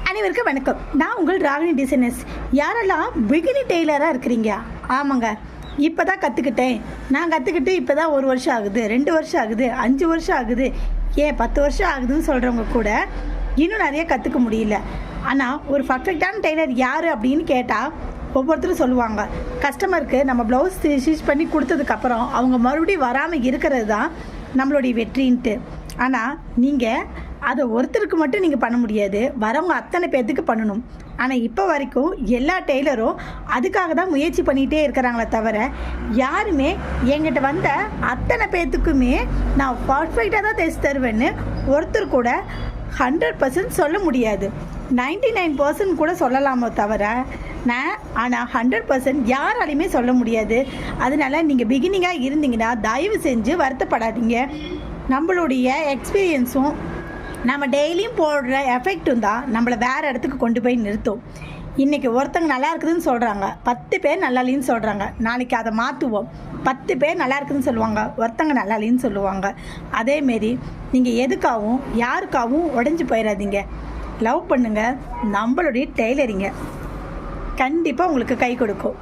அனைவருக்கும் வணக்கம். நான் உங்கள் ராகினி டிசைனர்ஸ். யாரெல்லாம் பிகினி டெய்லராக இருக்கிறீங்க? ஆமாங்க, இப்போ தான் கற்றுக்கிட்டேன், நான் கற்றுக்கிட்டு இப்போ தான் 1 வருஷம் ஆகுது, 2 வருஷம் ஆகுது, 5 வருஷம் ஆகுது, ஏன் 10 வருஷம் ஆகுதுன்னு சொல்கிறவங்க கூட இன்னும் நிறைய கற்றுக்க முடியல. ஆனால் ஒரு பர்ஃபெக்டான டெய்லர் யார் அப்படின்னு கேட்டால் ஒவ்வொருத்தரும் சொல்லுவாங்க, கஸ்டமருக்கு நம்ம ப்ளவுஸ் ஸ்டிச் பண்ணி கொடுத்ததுக்கப்புறம் அவங்க மறுபடியும் வராமல் இருக்கிறது தான் நம்மளுடைய வெற்றின்ட்டு. ஆனால் நீங்கள் அதை ஒருத்தருக்கு மட்டும் நீங்கள் பண்ண முடியாது, வரவங்க அத்தனை பேர்த்துக்கு பண்ணணும். ஆனால் இப்போ வரைக்கும் எல்லா டெய்லரும் அதுக்காக தான் முயற்சி பண்ணிகிட்டே இருக்கிறாங்களே தவிர யாருமே என்கிட்ட வந்த அத்தனை பேர்த்துக்குமே நான் பர்ஃபெக்டாக தான் தைச்சு தருவேன்னு ஒருத்தர் கூட 100% சொல்ல முடியாது. 99% கூட சொல்லலாமோ தவிர ஆனால் 100% யாராலையுமே சொல்ல முடியாது. அதனால் நீங்கள் பிகினிங்காக இருந்தீங்கன்னா தயவு செஞ்சு வருத்தப்படாதீங்க. நம்மளுடைய எக்ஸ்பீரியன்ஸும் நம்ம டெய்லியும் போடுற எஃபெக்டும் தான் நம்மளை வேறு இடத்துக்கு கொண்டு போய் நிறுத்தும். இன்றைக்கி ஒருத்தங்க நல்லா இருக்குதுன்னு சொல்கிறாங்க, 10 பேர் நல்லா இல்லைன்னு சொல்கிறாங்க. நாளைக்கு அதை மாற்றுவோம், 10 பேர் நல்லா இருக்குதுன்னு சொல்லுவாங்க, ஒருத்தங்க நல்லா இல்லைன்னு சொல்லுவாங்க. அதேமாரி நீங்கள் எதுக்காகவும் யாருக்காகவும் உடஞ்சி போயிடாதீங்க. லவ் பண்ணுங்கள். நம்மளுடைய டெய்லரிங்க கண்டிப்பாக உங்களுக்கு கை கொடுக்கும்.